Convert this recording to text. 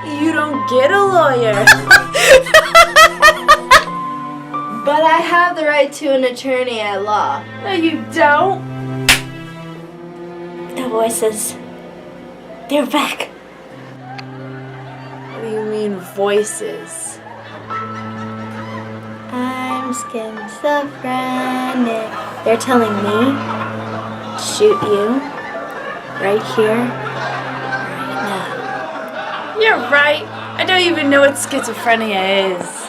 You don't get a lawyer. But I have the right to an attorney at law. No, you don't. The voices. They're back. What do you mean, voices? I'm schizophrenic. They're telling me to shoot you right here, right now. You're right. I don't even know what schizophrenia is.